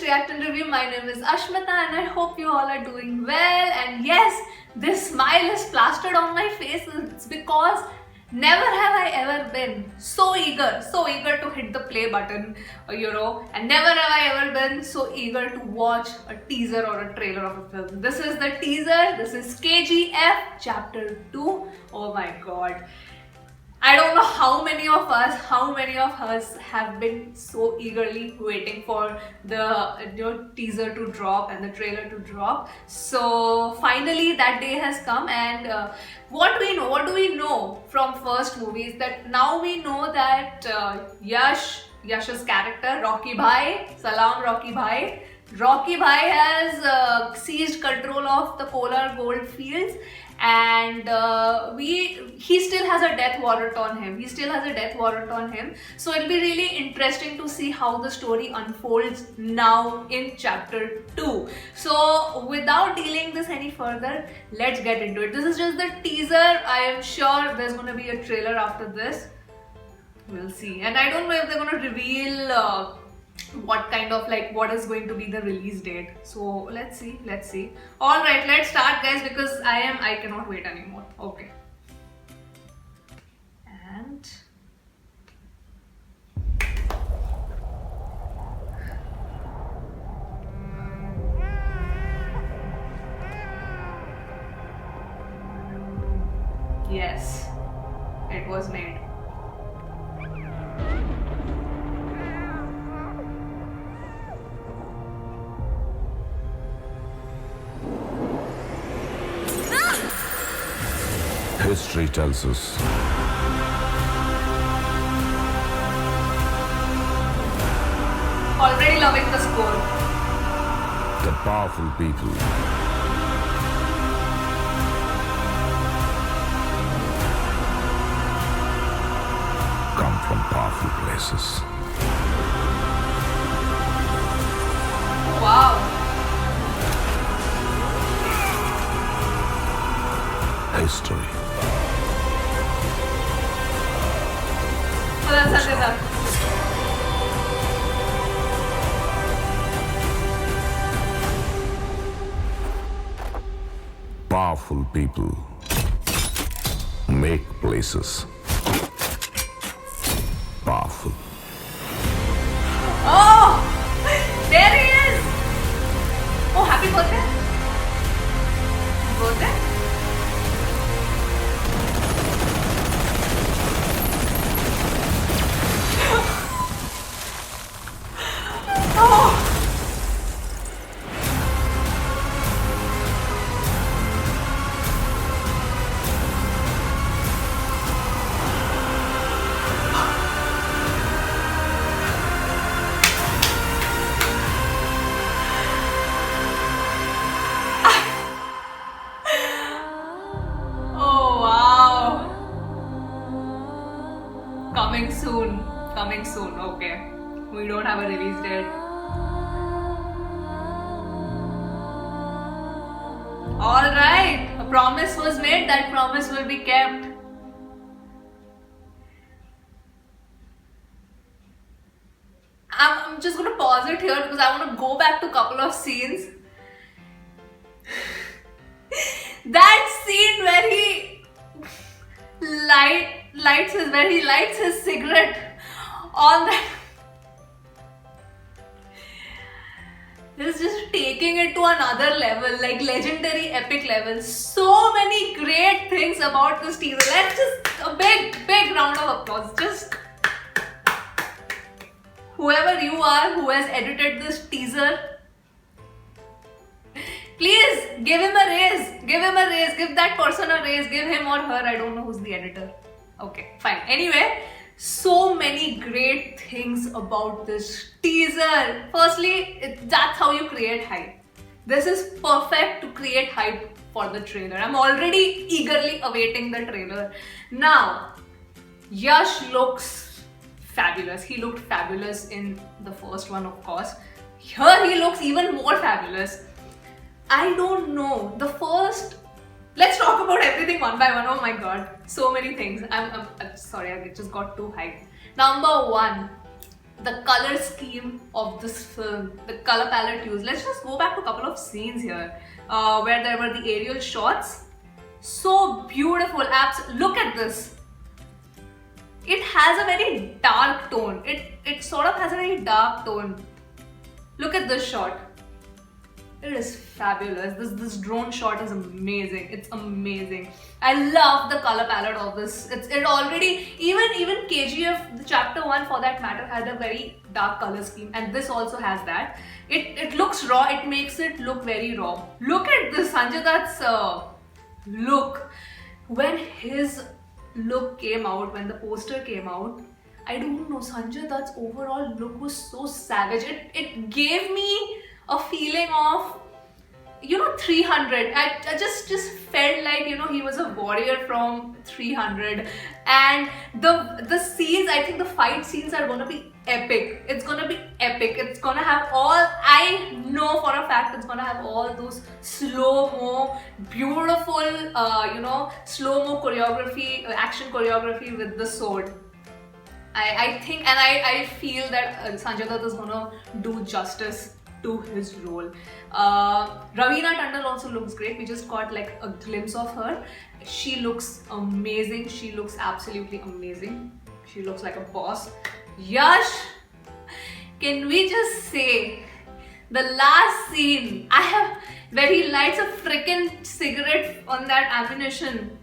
React and Review. My name is Ashmita and I hope you all are doing well. And yes, this smile is plastered on my face. It's because never have I ever been so eager to hit the play button, and never have I ever been so eager to watch a teaser or a trailer of a film. This is the teaser. This is KGF Chapter 2. Oh my god. I don't know how many of us have been so eagerly waiting for the teaser to drop and the trailer to drop. So finally that day has come, and what do we know from first movie is that now we know that Yash's character Rocky Bhai, Salam Rocky Bhai, has seized control of the Polar Gold Fields, and he still has a death warrant on him. So it'll be really interesting to see how the story unfolds now in chapter 2. So without dealing this any further, let's get into it. This is just the teaser. I am sure there's going to be a trailer after this. We'll see. And I don't know if they're going to reveal what is going to be the release date. So let's see. All right, let's start, guys, because I cannot wait anymore. Okay. And yes, it was made. History tells us Already loving the score. that powerful people come from powerful places. Wow. History. Oh, that's Sanjay Dutt. Powerful people make places powerful. Oh, there he is. Oh, happy birthday. Oh. Oh wow. Coming soon. Okay. We don't have a release date. Alright, a promise was made, that promise will be kept. I'm just gonna pause it here because I want to go back to a couple of scenes. That scene where he lights his cigarette on that. This is just taking it to another level, like legendary epic level. So many great things about this teaser. Let's just a big round of applause. Just whoever you are who has edited this teaser, please give him a raise. Give that person a raise. Give him or her. I don't know who's the editor. Okay, fine. Anyway, so many great things about this teaser. Firstly, that's how you create hype. This is perfect to create hype for the trailer. I'm already eagerly awaiting the trailer. Now, Yash looks fabulous. He looked fabulous in the first one, of course. Here he looks even more fabulous. I don't know. Let's talk about everything one by one. Oh my god, so many things. I'm sorry, I just got too hyped. Number one, the color scheme of this film, the color palette used. Let's just go back to a couple of scenes here where there were the aerial shots. So beautiful. Look at this. It has a very dark tone. It sort of has a very dark tone. Look at this shot. It is fabulous. This drone shot is amazing. It's amazing. I love the color palette of this. It already, even KGF the chapter 1 for that matter, had a very dark color scheme, and this also has that. It looks raw. It makes it look very raw. Look at this Sanjay Dutt's look. When his look came out, when the poster came out, I don't know, Sanjay Dutt's overall look was so savage. It gave me a feeling of, 300. I just felt like, he was a warrior from 300. And the scenes, I think the fight scenes are gonna be epic. It's gonna be epic. It's gonna have I know for a fact it's gonna have all those slow-mo, beautiful, slow-mo choreography, action choreography with the sword. I think, and I feel that Sanjay Dutt is gonna do justice to his role. Raveena Tandon also looks great. We just got like a glimpse of her. She looks amazing. She looks absolutely amazing. She looks like a boss. Yash, can we just say the last scene where he lights a freaking cigarette on that ammunition?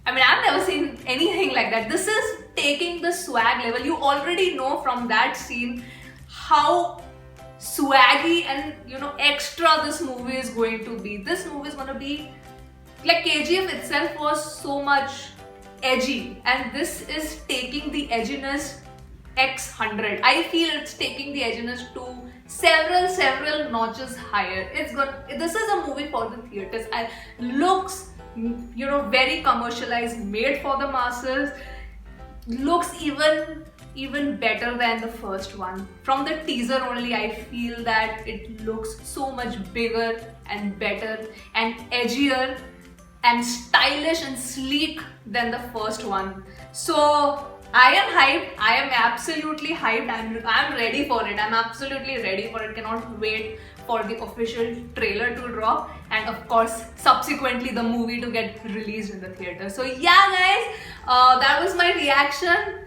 I mean, I've never seen anything like that. This is taking the swag level. You already know from that scene how swaggy and extra this movie is going to be. This movie is going to be like KGF itself was so much edgy, and this is taking the edginess x 100. I feel it's taking the edginess to several notches higher. This is a movie for the theaters. Looks very commercialized, made for the masses. Looks even better than the first one. From the teaser only, I feel that it looks so much bigger and better and edgier and stylish and sleek than the first one. So I am hyped. I am absolutely hyped. I'm ready for it. I'm absolutely ready for it. Cannot wait for the official trailer to drop, and of course subsequently the movie to get released in the theater. So yeah guys, that was my reaction.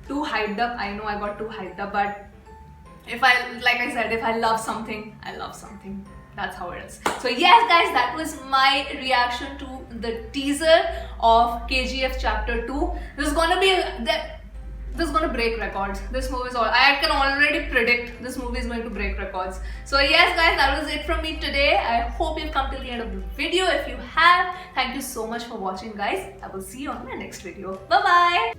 Too hyped up. I know I got too hyped up, but if I love something, I love something. That's how it is. So yes guys, that was my reaction to the teaser of KGF chapter 2. This is gonna break records. This movie is I can already predict this movie is going to break records. So yes guys, that was it from me today. I hope you've come till the end of the video. If you have, thank you so much for watching guys. I will see you on my next video. Bye bye.